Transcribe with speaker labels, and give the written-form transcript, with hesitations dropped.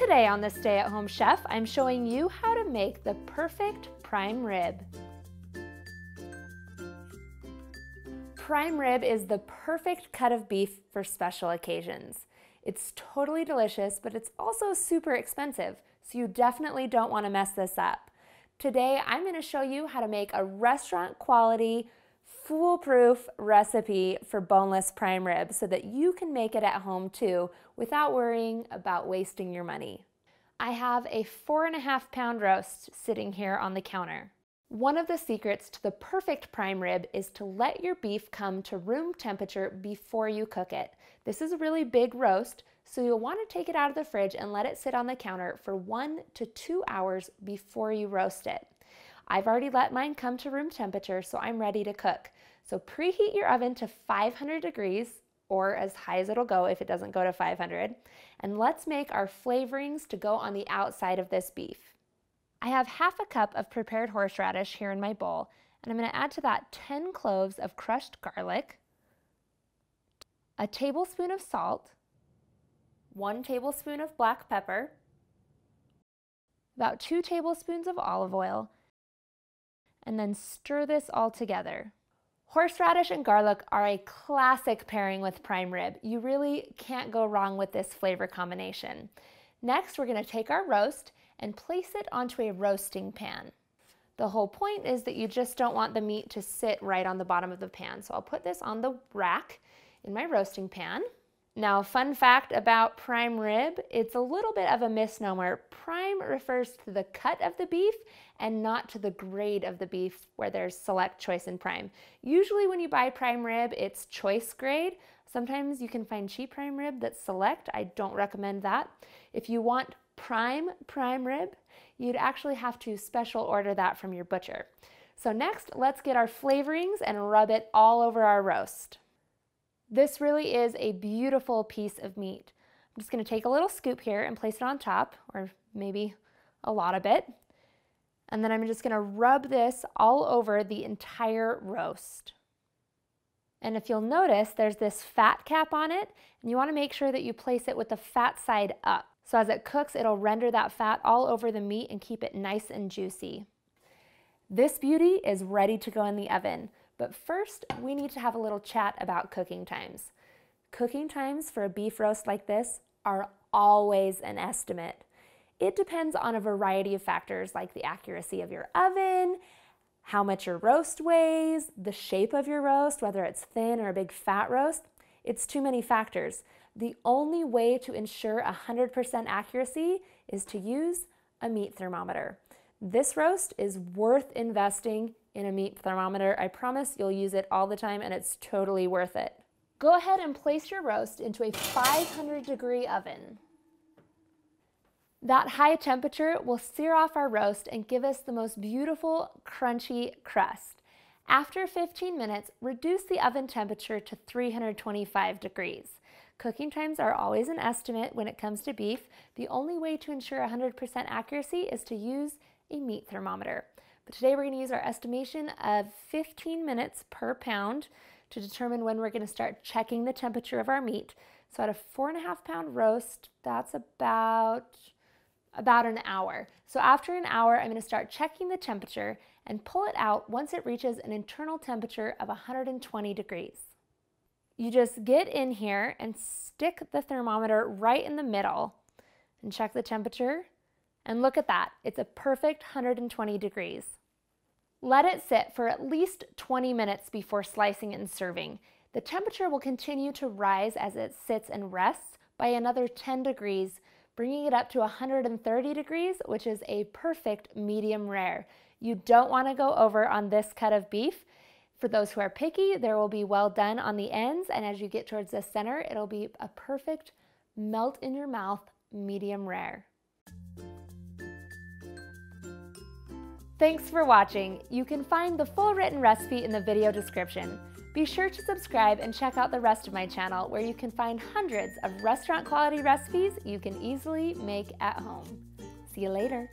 Speaker 1: Today on the Stay at Home Chef, I'm showing you how to make the perfect prime rib. Prime rib is the perfect cut of beef for special occasions. It's totally delicious, but it's also super expensive, so you definitely don't want to mess this up. Today, I'm going to show you how to make a restaurant quality, foolproof recipe for boneless prime rib so that you can make it at home too without worrying about wasting your money. I have a 4.5 pound roast sitting here on the counter. One of the secrets to the perfect prime rib is to let your beef come to room temperature before you cook it. This is a really big roast, so you'll want to take it out of the fridge and let it sit on the counter for 1 to 2 hours before you roast it. I've already let mine come to room temperature, so I'm ready to cook. So preheat your oven to 500 degrees, or as high as it'll go if it doesn't go to 500, and let's make our flavorings to go on the outside of this beef. I have half a cup of prepared horseradish here in my bowl, and I'm going to add to that 10 cloves of crushed garlic, a tablespoon of salt, 1 tablespoon of black pepper, about 2 tablespoons of olive oil, and then stir this all together. Horseradish and garlic are a classic pairing with prime rib. You really can't go wrong with this flavor combination. Next, we're going to take our roast and place it onto a roasting pan. The whole point is that you just don't want the meat to sit right on the bottom of the pan. So I'll put this on the rack in my roasting pan. Now, fun fact about prime rib, it's a little bit of a misnomer. Prime refers to the cut of the beef and not to the grade of the beef where there's select, choice, and prime. Usually when you buy prime rib, it's choice grade. Sometimes you can find cheap prime rib that's select. I don't recommend that. If you want prime rib, you'd actually have to special order that from your butcher. So next, let's get our flavorings and rub it all over our roast. This really is a beautiful piece of meat. I'm just going to take a little scoop here and place it on top, or maybe a lot of it. And then I'm just going to rub this all over the entire roast. And if you'll notice, there's this fat cap on it, and you want to make sure that you place it with the fat side up. So as it cooks, it'll render that fat all over the meat and keep it nice and juicy. This beauty is ready to go in the oven. But first, we need to have a little chat about cooking times. Cooking times for a beef roast like this are always an estimate. It depends on a variety of factors like the accuracy of your oven, how much your roast weighs, the shape of your roast, whether it's thin or a big fat roast. It's too many factors. The only way to ensure 100% accuracy is to use a meat thermometer. This roast is worth investing in a meat thermometer. I promise you'll use it all the time and it's totally worth it. Go ahead and place your roast into a 500-degree oven. That high temperature will sear off our roast and give us the most beautiful, crunchy crust. After 15 minutes, reduce the oven temperature to 325 degrees. Cooking times are always an estimate when it comes to beef. The only way to ensure 100% accuracy is to use a meat thermometer. But today we're going to use our estimation of 15 minutes per pound to determine when we're going to start checking the temperature of our meat. So at a 4.5 pound roast, that's about an hour. So after an hour, I'm going to start checking the temperature and pull it out once it reaches an internal temperature of 120 degrees. You just get in here and stick the thermometer right in the middle and check the temperature. And look at that, it's a perfect 120 degrees. Let it sit for at least 20 minutes before slicing and serving. The temperature will continue to rise as it sits and rests by another 10 degrees, bringing it up to 130 degrees, which is a perfect medium rare. You don't want to go over on this cut of beef. For those who are picky, there will be well done on the ends, and as you get towards the center, it'll be a perfect melt in your mouth medium rare. Thanks for watching. You can find the full written recipe in the video description. Be sure to subscribe and check out the rest of my channel where you can find hundreds of restaurant quality recipes you can easily make at home. See you later.